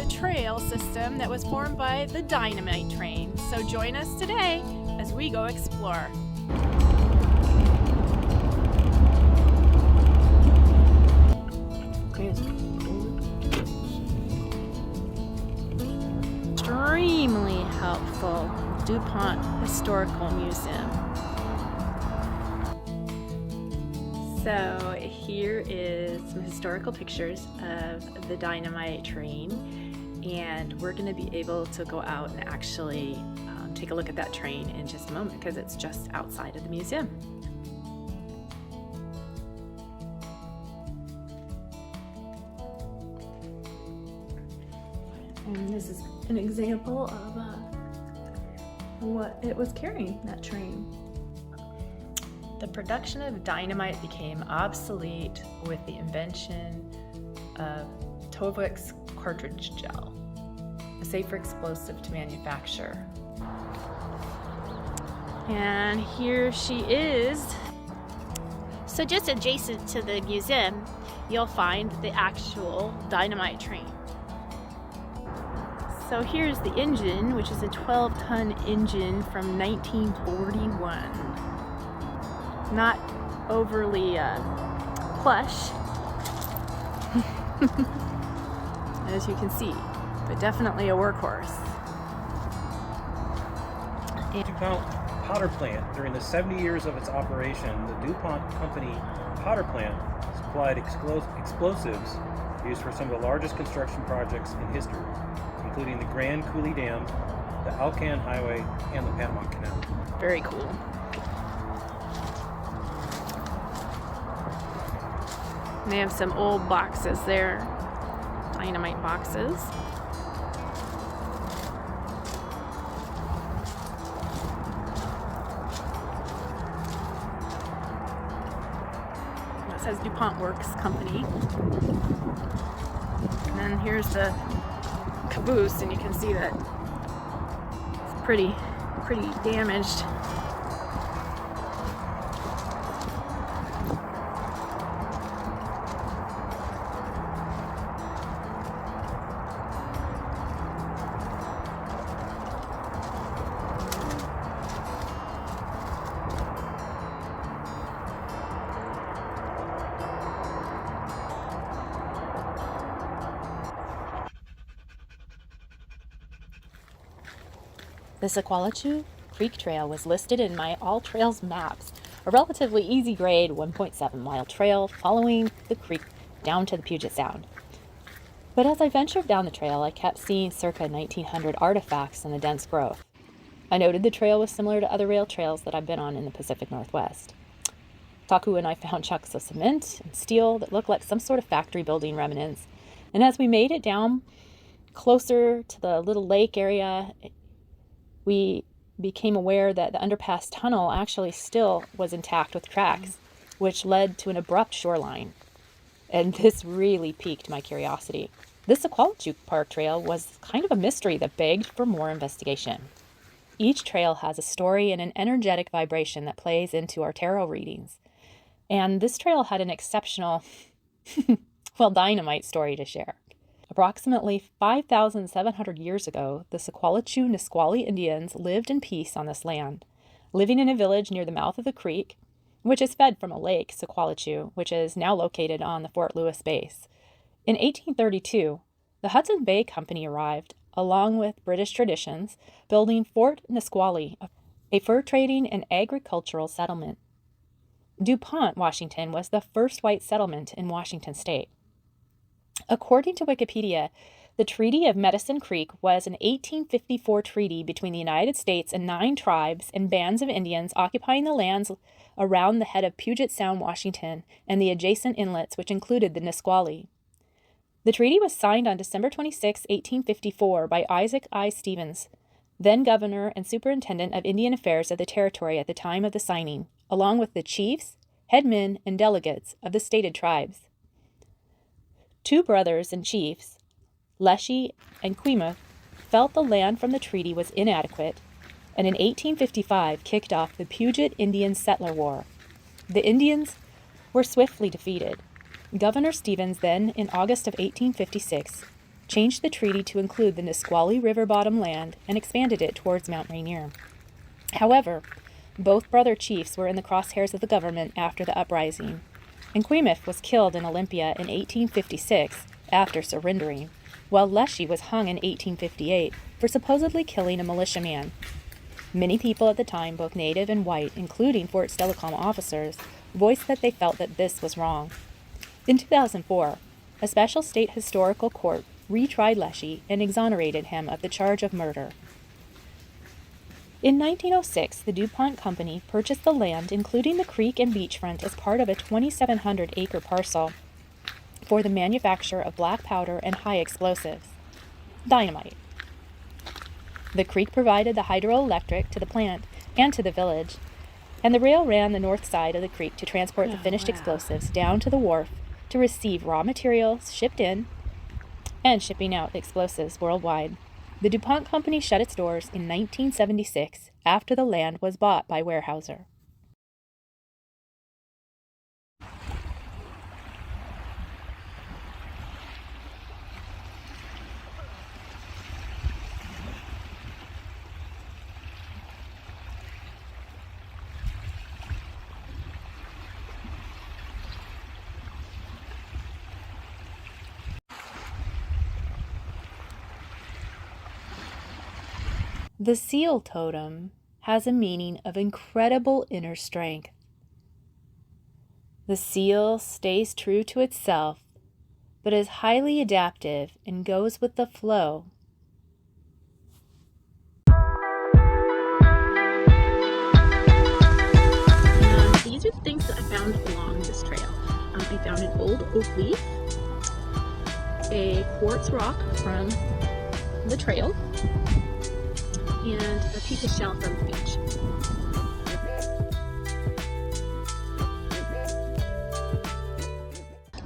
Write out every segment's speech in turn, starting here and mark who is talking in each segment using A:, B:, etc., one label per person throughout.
A: trail system that was formed by the Dynamite train. So join us today as we go explore. Extremely helpful Dupont Historical Museum. So here is some historical pictures of the Dynamite train, and we're going to be able to go out and actually take a look at that train in just a moment because it's just outside of the museum. And this is an example of what it was carrying, that train. The production of dynamite became obsolete with the invention of Tovic's cartridge gel, a safer explosive to manufacture. And here she is.
B: So just adjacent to the museum, you'll find the actual dynamite train.
A: So here's the engine, which is a 12-ton engine from 1941. Not overly plush, as you can see, but definitely a workhorse.
C: Dupont powder plant. During the 70 years of its operation, the Dupont Company powder plant supplied explosives used for some of the largest construction projects in history, including the Grand Coulee Dam, the Alcan Highway, and the Panama Canal.
A: Very cool. They have some old boxes there, dynamite boxes. It says Dupont Works Company. And then here's the caboose, and you can see that it's pretty damaged.
D: The Sequalitchew Creek Trail was listed in my All Trails maps, a relatively easy grade 1.7 mile trail following the creek down to the Puget Sound. But as I ventured down the trail, I kept seeing circa 1900 artifacts in the dense growth. I noted the trail was similar to other rail trails that I've been on in the Pacific Northwest. Taku and I found chunks of cement and steel that looked like some sort of factory building remnants, and as we made it down closer to the little lake area, we became aware that the underpass tunnel actually still was intact with tracks, which led to an abrupt shoreline. And this really piqued my curiosity. This Sequalitchew Park Trail was kind of a mystery that begged for more investigation. Each trail has a story and an energetic vibration that plays into our tarot readings. And this trail had an exceptional, dynamite story to share. Approximately 5,700 years ago, the Sequalitchew Nisqually Indians lived in peace on this land, living in a village near the mouth of the creek, which is fed from a lake, Sequalitchew, which is now located on the Fort Lewis base. In 1832, the Hudson Bay Company arrived, along with British traditions, building Fort Nisqually, a fur trading and agricultural settlement. Dupont, Washington, was the first white settlement in Washington state. According to Wikipedia, the Treaty of Medicine Creek was an 1854 treaty between the United States and 9 tribes and bands of Indians occupying the lands around the head of Puget Sound, Washington, and the adjacent inlets, which included the Nisqually. The treaty was signed on December 26, 1854, by Isaac I. Stevens, then governor and superintendent of Indian Affairs of the territory at the time of the signing, along with the chiefs, headmen, and delegates of the stated tribes. 2 brothers and chiefs, Leshy and Quemuth, felt the land from the treaty was inadequate, and in 1855 kicked off the Puget Indian Settler War. The Indians were swiftly defeated. Governor Stevens then, in August of 1856, changed the treaty to include the Nisqually River bottom land and expanded it towards Mount Rainier. However, both brother chiefs were in the crosshairs of the government after the uprising, and Quemif was killed in Olympia in 1856 after surrendering, while Leshy was hung in 1858 for supposedly killing a militiaman. Many people at the time, both native and white, including Fort Stelicom officers, voiced that they felt that this was wrong. In 2004, a special state historical court retried Leshy and exonerated him of the charge of murder. In 1906, the Dupont Company purchased the land, including the creek and beachfront, as part of a 2,700-acre parcel for the manufacture of black powder and high explosives, dynamite. The creek provided the hydroelectric to the plant and to the village, and the rail ran the north side of the creek to transport the finished explosives down to the wharf to receive raw materials shipped in and shipping out explosives worldwide. The DuPont Company shut its doors in 1976 after the land was bought by Weyerhaeuser. The seal totem has a meaning of incredible inner strength. The seal stays true to itself, but is highly adaptive and goes with the flow.
B: These are the things that I found along this trail. I found an old oak leaf, a quartz rock from the trail, and a piece of shell from the beach.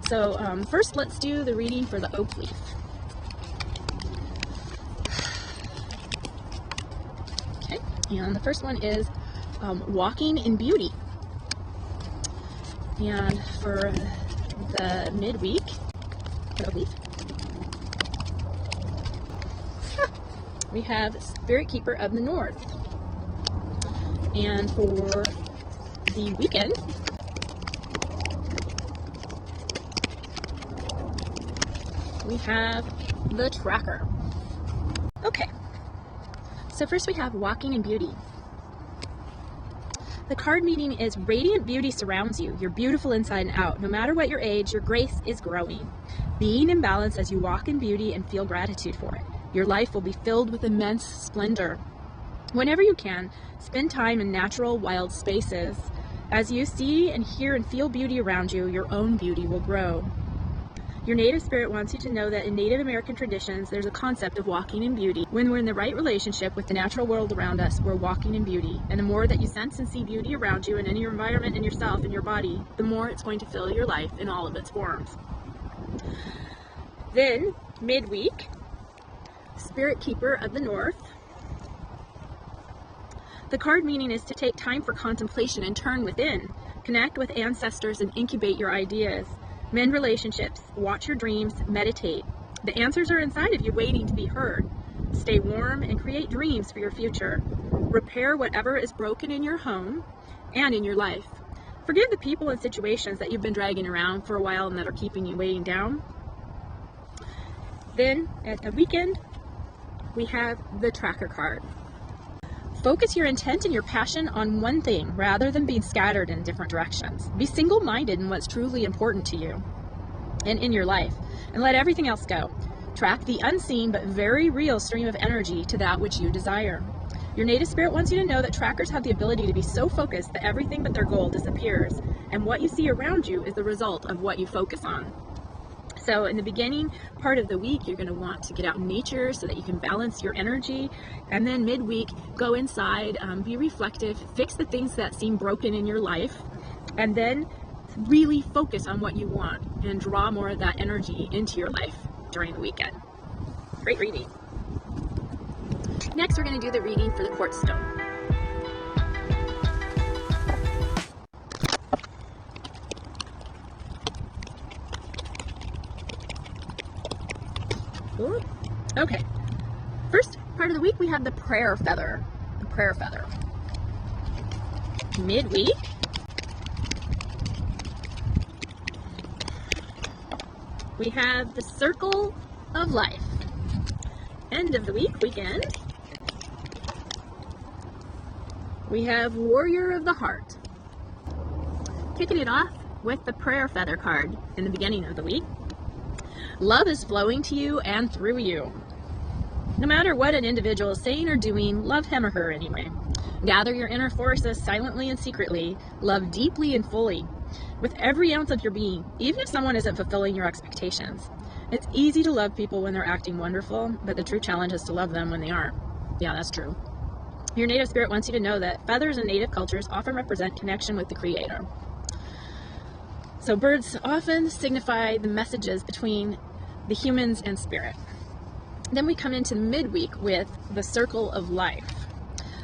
B: So first let's do the reading for the oak leaf. Okay, and the first one is walking in beauty. And for the midweek, oak leaf, we have Spirit Keeper of the North. And for the weekend, we have the Tracker. Okay, so first we have Walking in Beauty. The card meaning is radiant beauty surrounds you. You're beautiful inside and out. No matter what your age, your grace is growing. Being in balance as you walk in beauty and feel gratitude for it. Your life will be filled with immense splendor. Whenever you can, spend time in natural, wild spaces. As you see and hear and feel beauty around you, your own beauty will grow. Your native spirit wants you to know that in Native American traditions, there's a concept of walking in beauty. When we're in the right relationship with the natural world around us, we're walking in beauty. And the more that you sense and see beauty around you and in your environment and yourself and your body, the more it's going to fill your life in all of its forms. Then, midweek, Spirit Keeper of the North. The card meaning is to take time for contemplation and turn within. Connect with ancestors and incubate your ideas. Mend relationships, watch your dreams, meditate. The answers are inside of you waiting to be heard. Stay warm and create dreams for your future. Repair whatever is broken in your home and in your life. Forgive the people and situations that you've been dragging around for a while and that are keeping you weighing down. Then, at the weekend, we have the Tracker card. Focus your intent and your passion on one thing rather than being scattered in different directions. Be single-minded in what's truly important to you and in your life, and let everything else go. Track the unseen but very real stream of energy to that which you desire. Your native spirit wants you to know that trackers have the ability to be so focused that everything but their goal disappears, and what you see around you is the result of what you focus on. So in the beginning part of the week, you're going to want to get out in nature so that you can balance your energy. And then midweek, go inside, be reflective, fix the things that seem broken in your life, and then really focus on what you want and draw more of that energy into your life during the weekend. Great reading. Next, we're going to do the reading for the quartz stone. Ooh. we have the prayer feather. The prayer feather. Midweek, we have the circle of life. End of the week, weekend, we have warrior of the heart. Kicking it off with the prayer feather card in the beginning of the week. Love is flowing to you and through you. No matter what an individual is saying or doing, love him or her anyway. Gather your inner forces silently and secretly. Love deeply and fully, with every ounce of your being, even if someone isn't fulfilling your expectations. It's easy to love people when they're acting wonderful, but the true challenge is to love them when they aren't. Yeah, that's true. Your native spirit wants you to know that feathers in native cultures often represent connection with the Creator. So birds often signify the messages between the humans and spirit. Then we come into midweek with the circle of life.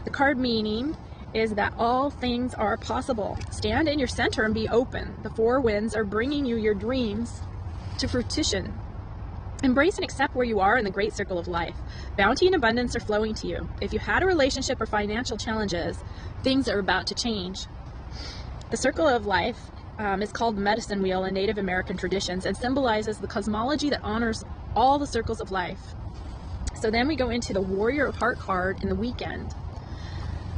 B: The card meaning is that all things are possible. Stand in your center and be open. The four winds are bringing you your dreams to fruition. Embrace and accept where you are in the great circle of life. Bounty and abundance are flowing to you. If you had a relationship or financial challenges, things are about to change. The circle of life is called the medicine wheel in Native American traditions and symbolizes the cosmology that honors all the circles of life. So then we go into the warrior of heart card in the weekend,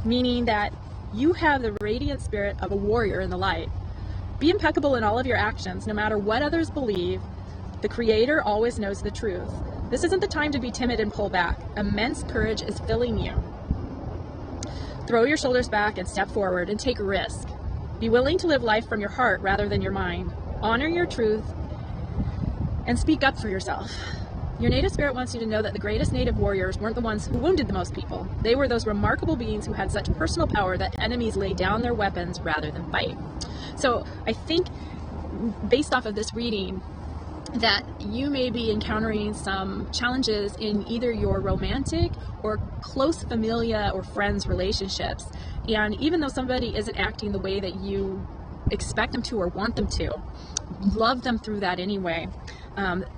B: meaning that you have the radiant spirit of a warrior in the light. Be impeccable in all of your actions, no matter what others believe. The Creator always knows the truth. This isn't the time to be timid and pull back. Immense courage is filling you. Throw your shoulders back and step forward and take a risk. Be willing to live life from your heart rather than your mind. Honor your truth and speak up for yourself. Your native spirit wants you to know that the greatest native warriors weren't the ones who wounded the most people. They were those remarkable beings who had such personal power that enemies laid down their weapons rather than fight. So I think, based off of this reading, that you may be encountering some challenges in either your romantic or close familia or friends relationships. And even though somebody isn't acting the way that you expect them to or want them to, love them through that anyway.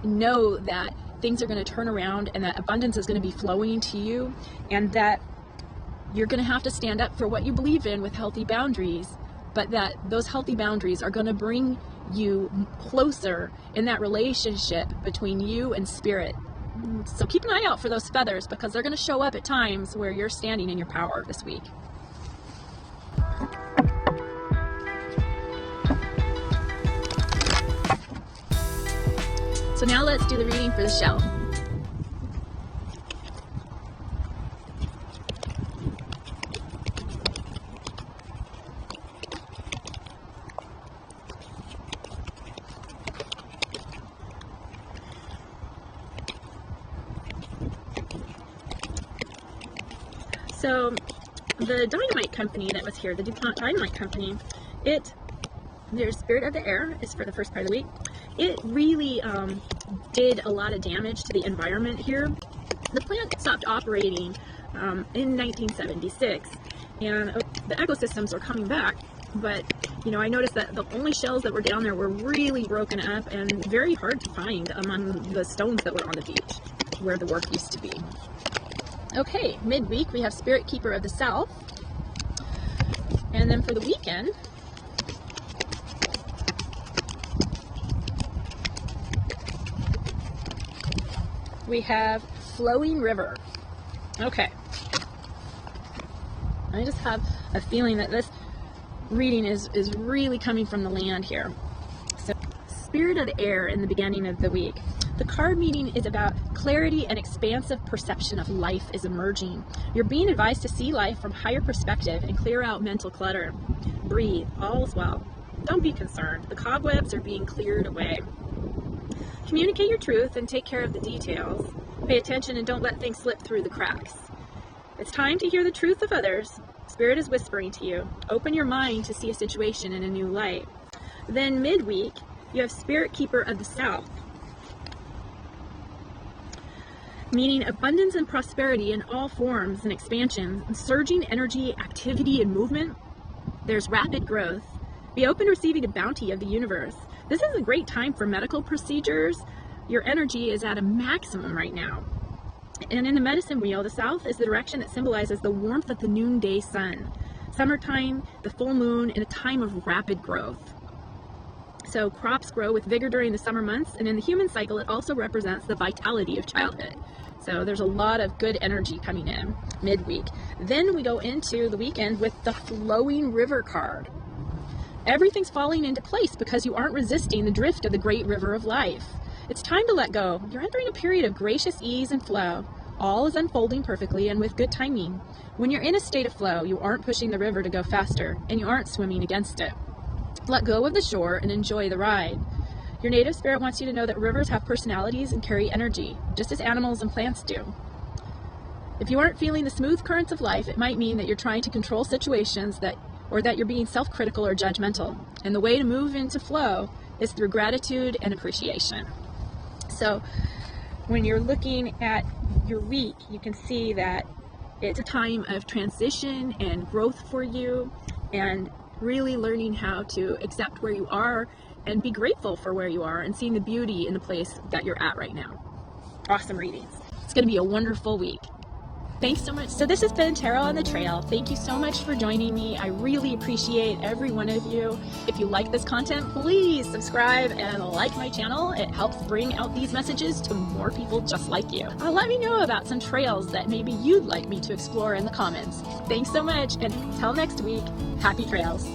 B: Know that things are going to turn around and that abundance is going to be flowing to you, and that you're going to have to stand up for what you believe in with healthy boundaries, but that those healthy boundaries are going to bring you closer in that relationship between you and spirit. So keep an eye out for those feathers, because they're going to show up at times where you're standing in your power this week. So now let's do the reading for the shell. So the Dynamite company that was here, the Dupont Dynamite company, their spirit of the air is for the first part of the week. It really did a lot of damage to the environment here. The plant stopped operating in 1976, and the ecosystems are coming back. But I noticed that the only shells that were down there were really broken up and very hard to find among the stones that were on the beach where the work used to be. Okay, midweek we have Spirit Keeper of the South, and then for the weekend we have Flowing River. Okay, I just have a feeling that this reading is really coming from the land here. So, Spirit of the Air in the beginning of the week. The card meaning is about clarity and expansive perception of life is emerging. You're being advised to see life from higher perspective and clear out mental clutter. Breathe, all is well. Don't be concerned. The cobwebs are being cleared away. Communicate your truth and take care of the details. Pay attention and don't let things slip through the cracks. It's time to hear the truth of others. Spirit is whispering to you. Open your mind to see a situation in a new light. Then midweek, you have Spirit Keeper of the South, meaning abundance and prosperity in all forms and expansion, surging energy, activity, and movement. There's rapid growth. Be open to receiving the bounty of the universe. This is a great time for medical procedures. Your energy is at a maximum right now. And in the medicine wheel, the south is the direction that symbolizes the warmth of the noonday sun, summertime, the full moon, and a time of rapid growth. So crops grow with vigor during the summer months, and in the human cycle, it also represents the vitality of childhood. So there's a lot of good energy coming in midweek. Then we go into the weekend with the flowing river card. Everything's falling into place because you aren't resisting the drift of the great river of life. It's time to let go. You're entering a period of gracious ease and flow. All is unfolding perfectly and with good timing. When you're in a state of flow, you aren't pushing the river to go faster, and you aren't swimming against it. Let go of the shore and enjoy the ride. Your native spirit wants you to know that rivers have personalities and carry energy, just as animals and plants do. If you aren't feeling the smooth currents of life, it might mean that you're trying to control situations or that you're being self-critical or judgmental. And the way to move into flow is through gratitude and appreciation. So when you're looking at your week, you can see that it's a time of transition and growth for you, and really learning how to accept where you are and be grateful for where you are and seeing the beauty in the place that you're at right now. Awesome readings. It's going to be a wonderful week. Thanks so much. So this has been Tarot on the Trail. Thank you so much for joining me. I really appreciate every one of you. If you like this content, please subscribe and like my channel. It helps bring out these messages to more people just like you. Let me know about some trails that maybe you'd like me to explore in the comments. Thanks so much, and until next week, happy trails.